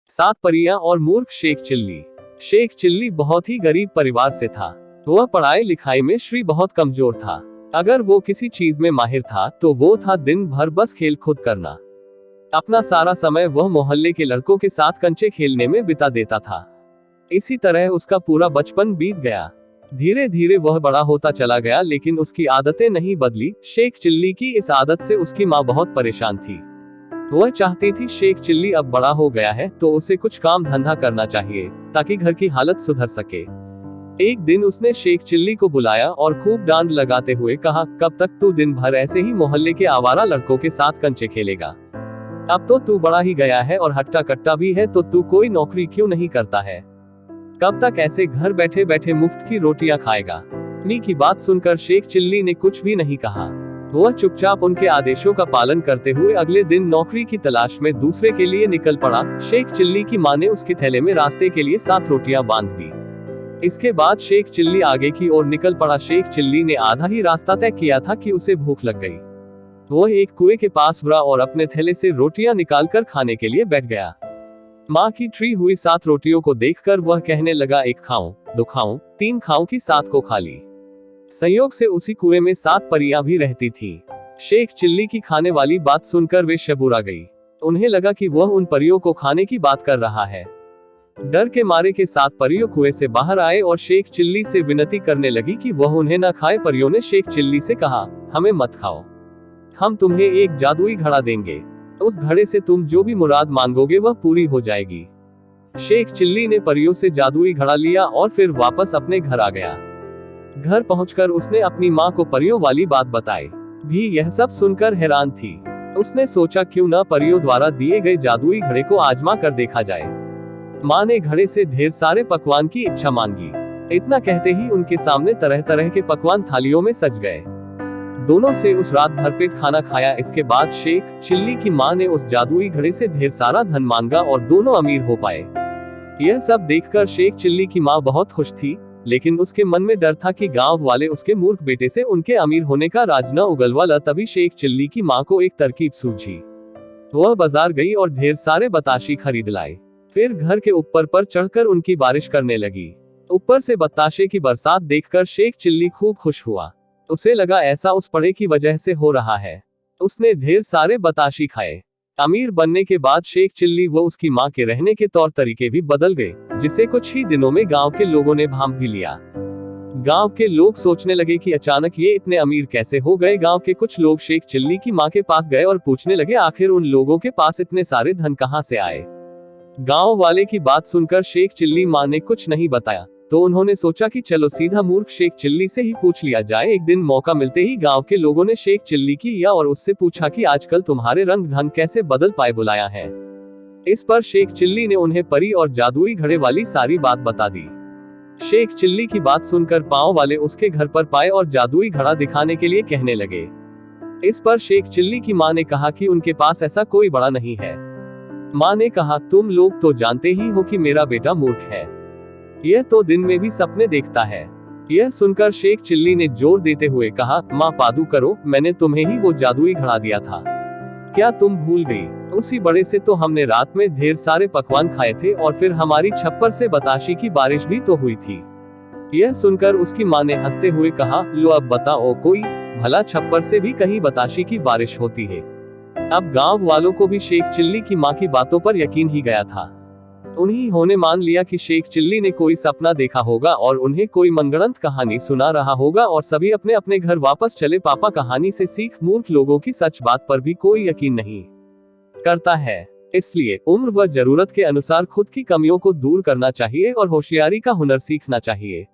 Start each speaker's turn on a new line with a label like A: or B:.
A: सात परियां और मूर्ख शेख चिल्ली। शेख चिल्ली बहुत ही गरीब परिवार से था। वह पढ़ाई लिखाई में श्री बहुत कमजोर था। अगर वो किसी चीज में माहिर था तो वो था दिन भर बस खेल कूद करना। अपना सारा समय वह मोहल्ले के लड़कों के साथ कंचे खेलने में बिता देता था। इसी तरह उसका पूरा बचपन बीत गया। धीरे धीरे वह बड़ा होता चला गया, लेकिन उसकी आदतें नहीं बदली। शेख चिल्ली की इस आदत से उसकी माँ बहुत परेशान थी। वह चाहती थी शेख चिल्ली अब बड़ा हो गया है तो उसे कुछ काम धंधा करना चाहिए ताकि घर की हालत सुधर सके। एक दिन उसने शेख चिल्ली को बुलाया और खूब डांट लगाते हुए कहा, कब तक तू दिन भर ऐसे ही मोहल्ले के आवारा लड़कों के साथ कंचे खेलेगा? अब तो तू बड़ा ही गया है और हट्टा कट्टा भी है, तो तू कोई नौकरी क्यों नहीं करता है? कब तक ऐसे घर बैठे बैठे मुफ्त की रोटियां खाएगा? नी की बात सुनकर शेख चिल्ली ने कुछ भी नहीं कहा। वह चुपचाप उनके आदेशों का पालन करते हुए अगले दिन नौकरी की तलाश में दूसरे के लिए निकल पड़ा। शेख चिल्ली की मां ने उसके थैले में रास्ते के लिए 7 रोटियां बांध दी। इसके बाद शेख चिल्ली आगे की ओर निकल पड़ा। शेख चिल्ली ने आधा ही रास्ता तय किया था कि उसे भूख लग गई। वह एक कुएं के पास उतरा और अपने थैले से रोटियां निकालकर खाने के लिए बैठ गया। माँ की ट्री हुई 7 रोटियों को देखकर वह कहने लगा, 1 खाऊं, 2 खाऊं, 3 खाऊं कि 7 को खा ली। संयोग से उसी कुएं में 7 परियां भी रहती थी। शेख चिल्ली की खाने वाली बात सुनकर वे शबुरा गई। उन्हें लगा कि वह उन परियों को खाने की बात कर रहा है। डर के मारे के 7 परियों कुएं से बाहर आए और शेख चिल्ली से विनती करने लगी कि वह उन्हें न खाए। परियों ने शेख चिल्ली से कहा, हमें मत खाओ, हम तुम्हें एक जादुई घड़ा देंगे। उस घड़े से तुम जो भी मुराद मांगोगे वह पूरी हो जाएगी। शेख चिल्ली ने परियों से जादुई घड़ा लिया और फिर वापस अपने घर आ गया। घर पहुंचकर उसने अपनी माँ को परियों वाली बात बताई। भी यह सब सुनकर हैरान थी। उसने सोचा क्यों न परियों द्वारा दिए गए जादुई घड़े को आजमा कर देखा जाए। माँ ने घड़े से ढेर सारे पकवान की इच्छा मांगी। इतना कहते ही उनके सामने तरह तरह के पकवान थालियों में सज गए। दोनों से उस रात भरपेट खाना खाया। इसके बाद शेख चिल्ली की माँ ने उस जादुई घड़े से ढेर सारा धन मांगा और दोनों अमीर हो पाए। यह सब देखकर शेख चिल्ली की माँ बहुत खुश थी, लेकिन उसके मन में डर था कि गांव वाले उसके मूर्ख बेटे से उनके अमीर होने का राज न उगलवा ला। तभी शेख चिल्ली की माँ को एक तरकीब सूझी। वह बाजार गई और ढेर सारे बताशी खरीद लाई। फिर घर के ऊपर पर चढ़कर उनकी बारिश करने लगी। ऊपर से बताशे की बरसात देखकर शेख चिल्ली खूब खुश हुआ। उसे लगा ऐसा उस पड़े की वजह से हो रहा है। उसने ढेर सारे बताशी खाए। अमीर बनने के बाद शेख चिल्ली व उसकी माँ के रहने के तौर तरीके भी बदल गए, जिसे कुछ ही दिनों में गांव के लोगों ने भांप भी लिया। गांव के लोग सोचने लगे कि अचानक ये इतने अमीर कैसे हो गए। गांव के कुछ लोग शेख चिल्ली की माँ के पास गए और पूछने लगे, आखिर उन लोगों के पास इतने सारे धन कहाँ से आए। गांव वाले की बात सुनकर शेख चिल्ली माँ ने कुछ नहीं बताया, तो उन्होंने सोचा कि चलो सीधा मूर्ख शेख चिल्ली से ही पूछ लिया जाए। एक दिन मौका मिलते ही गांव के लोगों ने शेख चिल्ली की या और उससे पूछा कि आजकल तुम्हारे रंग ढंग कैसे बदल पाए, बुलाया है। इस पर शेख चिल्ली ने उन्हें परी और जादुई घड़े वाली सारी बात बता दी। शेख चिल्ली की बात सुनकर पांव वाले उसके घर पर पाए और जादुई घड़ा दिखाने के लिए कहने लगे। इस पर शेख चिल्ली की माँ ने कहा कि उनके पास ऐसा कोई बड़ा नहीं है। माँ ने कहा, तुम लोग तो जानते ही हो कि मेरा बेटा मूर्ख है, यह तो दिन में भी सपने देखता है। यह सुनकर शेख चिल्ली ने जोर देते हुए कहा, माँ पादू करो, मैंने तुम्हें ही वो जादुई घड़ा दिया था, क्या तुम भूल गई? उसी बड़े से तो हमने रात में ढेर सारे पकवान खाए थे और फिर हमारी छप्पर से बताशी की बारिश भी तो हुई थी। यह सुनकर उसकी माँ ने हंसते हुए कहा, लो अब बताओ कोई, भला छप्पर से भी कहीं बताशी की बारिश होती है। अब गांव वालों को भी शेख चिल्ली की माँ की बातों पर यकीन ही गया था। उन्हीं ने मान लिया कि शेख चिल्ली ने कोई सपना देखा होगा और उन्हें कोई मनगढ़ंत कहानी सुना रहा होगा और सभी अपने अपने घर वापस चले। पापा कहानी से सीख, मूर्ख लोगों की सच बात पर भी कोई यकीन नहीं करता है, इसलिए उम्र व जरूरत के अनुसार खुद की कमियों को दूर करना चाहिए और होशियारी का हुनर सीखना चाहिए।